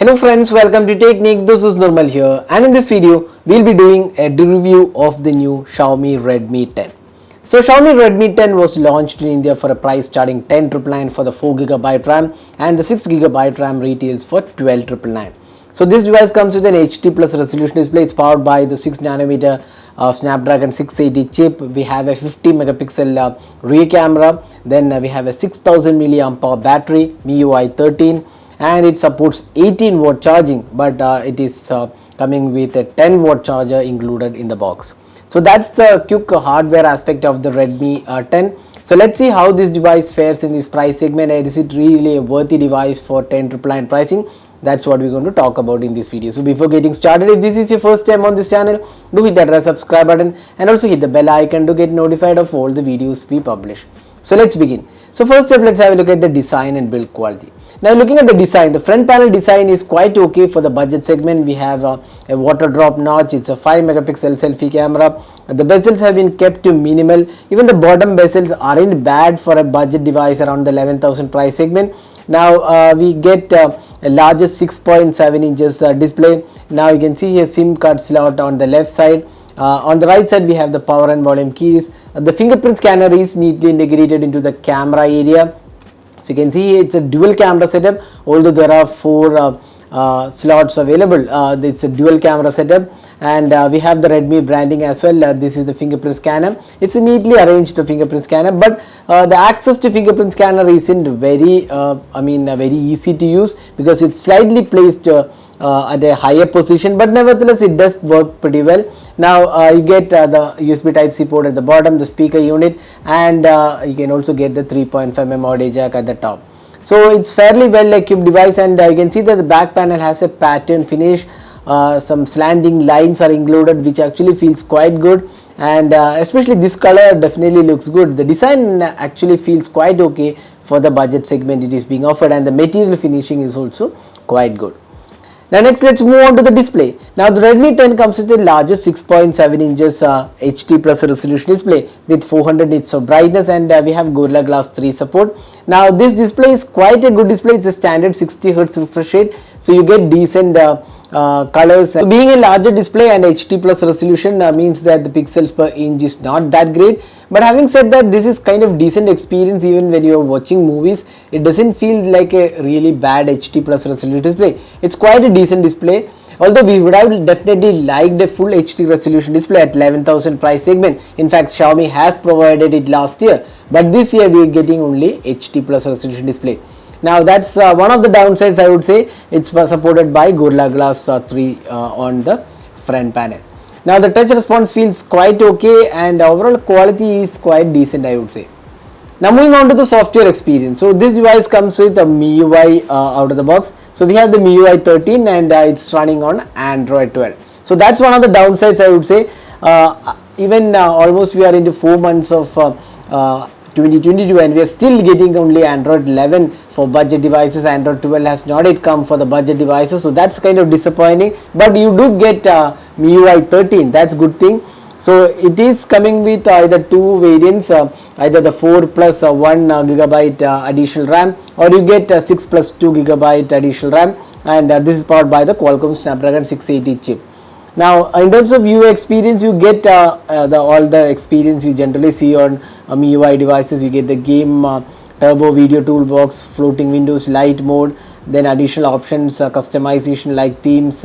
Hello friends, welcome to Technique. This is Nirmal here, and in this video we'll be doing a review of the new Xiaomi Redmi 10. So Xiaomi Redmi 10 was launched in India for a price starting 10,999 for the 4GB RAM, and the 6GB RAM retails for 12,999. So this device comes with an HD plus resolution display. It's powered by the 6nm Snapdragon 680 chip. We have a 50 megapixel rear camera. Then we have a 6000 mAh battery, MIUI 13, and it supports 18 watt charging, but it is coming with a 10 watt charger included in the box. So that's the quick hardware aspect of the Redmi 10. So let's see how this device fares in this price segment, and is it really a worthy device for 10,999 pricing. That's what we're going to talk about in this video. So before getting started, if this is your first time on this channel, do hit that red subscribe button and also hit the bell icon to get notified of all the videos we publish. So let's begin. So first up, let's have a look at the design and build quality. Now looking at the design, the front panel design is quite okay for the budget segment. We have a water drop notch. It's a 5 megapixel selfie camera. The bezels have been kept to minimal. Even the bottom bezels aren't bad for a budget device around the 11,000 price segment. Now we get a larger 6.7 inches display. Now you can see a SIM card slot on the left side. On the right side we have the power and volume keys. The fingerprint scanner is neatly integrated into the camera area. So you can see it's a dual camera setup, although there are 4 slots available. It's a dual camera setup, and we have the Redmi branding as well. This is the fingerprint scanner. It's a neatly arranged fingerprint scanner, but the access to fingerprint scanner isn't very very easy to use, because it's slightly placed at a higher position, but nevertheless it does work pretty well. Now you get the USB Type-C port at the bottom, the speaker unit, and you can also get the 3.5mm audio jack at the top. So it's fairly well equipped device, and you can see that the back panel has a pattern finish. Some slanting lines are included, which actually feels quite good, and especially this color definitely looks good. The design actually feels quite okay for the budget segment it is being offered, and the material finishing is also quite good. Now next, let's move on to the display. Now the Redmi 10 comes with a larger 6.7 inches HD plus resolution display with 400 nits of brightness, and we have Gorilla Glass 3 support. Now this display is quite a good display. It's a standard 60 Hz refresh rate, so you get decent colors. So being a larger display and HD plus resolution means that the pixels per inch is not that great. But having said that, this is kind of decent experience. Even when you are watching movies, it doesn't feel like a really bad HD plus resolution display. It's quite a decent display, although we would have definitely liked a full HD resolution display at 11,000 price segment. In fact, Xiaomi has provided it last year, but this year we are getting only HD plus resolution display. Now that's one of the downsides, I would say. It's supported by Gorilla Glass 3 on the front panel. Now the touch response feels quite okay, and overall quality is quite decent, I would say. Now moving on to the software experience. So this device comes with a MIUI out of the box. So we have the MIUI 13, and it's running on Android 12. So that's one of the downsides, I would say. Even almost we are into 4 months of 2022, and we are still getting only Android 11 for budget devices. Android 12 has not yet come for the budget devices, so that's kind of disappointing. But you do get MIUI 13. That's good thing. So it is coming with either 2 variants, either the 4 plus 1 gigabyte additional RAM, or you get 6 plus 2 gigabyte additional RAM, and this is powered by the Qualcomm Snapdragon 680 chip. Now in terms of UI experience, you get all the experience you generally see on MIUI devices. You get the game turbo video toolbox, floating windows, light mode, then additional options, customization like themes,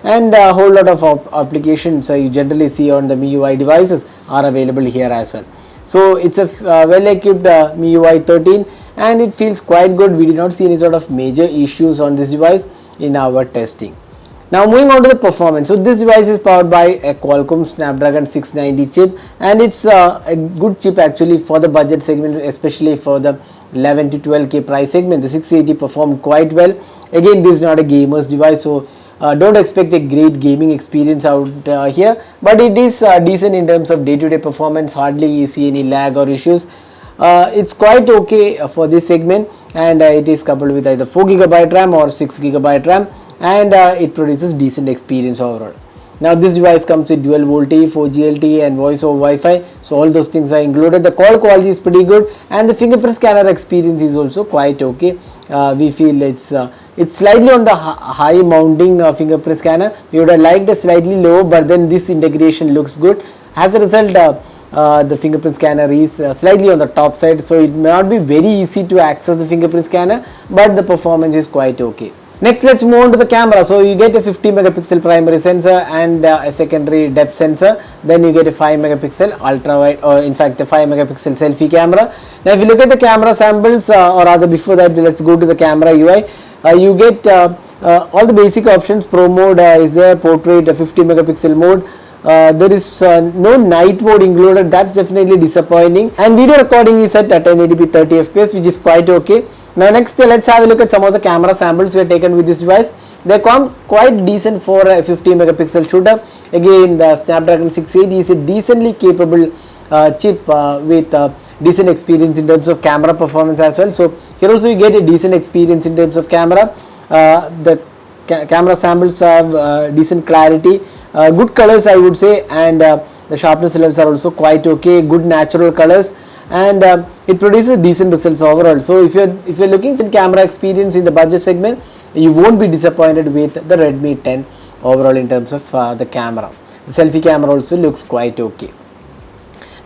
and a whole lot of applications you generally see on the MIUI devices are available here as well. So it's a well equipped MIUI 13, and it feels quite good. We did not see any sort of major issues on this device in our testing. Now moving on to the performance. So this device is powered by a Qualcomm Snapdragon 690 chip, and it's a good chip actually for the budget segment, especially for the 11 to 12k price segment. The 680 performed quite well. Again, this is not a gamer's device, so don't expect a great gaming experience out here, but it is decent in terms of day-to-day performance. Hardly you see any lag or issues. It's quite okay for this segment, and it is coupled with either 4GB RAM or 6GB RAM, and it produces decent experience overall. Now this device comes with dual VoLTE, 4G LTE and voice over Wi-Fi, so all those things are included. The call quality is pretty good, and the fingerprint scanner experience is also quite okay. we feel it's slightly on the high mounting fingerprint scanner. We would have liked a slightly low, but then this integration looks good. As a result, the fingerprint scanner is slightly on the top side, so it may not be very easy to access the fingerprint scanner, but the performance is quite okay. Next, let's move on to the camera. So you get a 50 megapixel primary sensor and a secondary depth sensor. Then you get a 5 megapixel ultra wide, or in fact a 5 megapixel selfie camera. Now if you look at the camera samples, or rather before that, let's go to the camera UI. You get all the basic options. Pro mode is there, portrait, a 50 megapixel mode. There is no night mode included. That's definitely disappointing. And video recording is at 1080p 30 fps, which is quite okay. Now next, let's have a look at some of the camera samples we have taken with this device. They come quite decent for a 50 megapixel shooter. Again, the Snapdragon 680 is a decently capable chip with decent experience in terms of camera performance as well. So here also you get a decent experience in terms of camera. The camera samples have decent clarity, good colors I would say, and the sharpness levels are also quite okay, good natural colors, and it produces decent results overall. So if you're looking for camera experience in the budget segment, you won't be disappointed with the Redmi 10 overall in terms of the camera. The selfie camera also looks quite okay.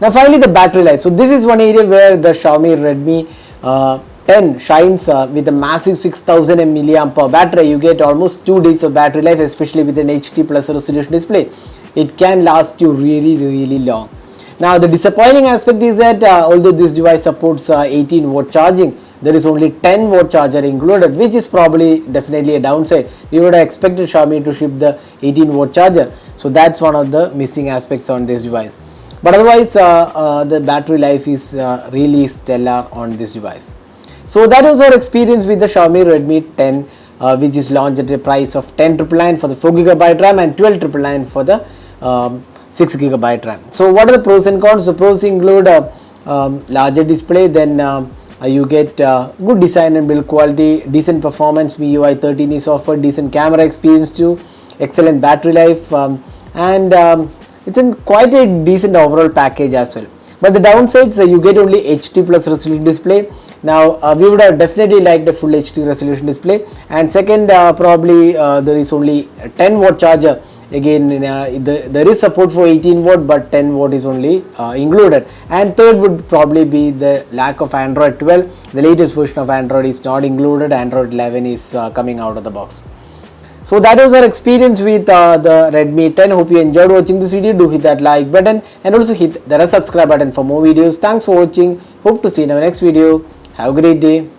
Now finally, the battery life. So this is one area where the Xiaomi Redmi 10 shines with a massive 6000 mAh battery. You get almost 2 days of battery life, especially with an HD plus resolution display. It can last you really long. Now the disappointing aspect is that although this device supports 18 watt charging, there is only 10 watt charger included, which is probably definitely a downside. We would have expected Xiaomi to ship the 18 watt charger. So that's one of the missing aspects on this device. But otherwise, the battery life is really stellar on this device. So that was our experience with the Xiaomi Redmi 10, which is launched at a price of 10,999 for the 4GB RAM and 12,999 for the 6GB RAM. So what are the pros and cons? The pros include a larger display, then you get good design and build quality, decent performance. MIUI 13 is offered, decent camera experience too, excellent battery life, and it's in quite a decent overall package as well. But the downsides, you get only HD plus resolution display. Now we would have definitely liked a full HD resolution display, and second, probably there is only a 10 watt charger. Again, there is support for 18 watt, but 10 watt is only included. And third would probably be the lack of Android 12. The latest version of Android is not included. Android 11 is coming out of the box. So that was our experience with the Redmi 10. Hope you enjoyed watching this video. Do hit that like button and also hit the subscribe button for more videos. Thanks for watching. Hope to see you in our next video. Have a great day.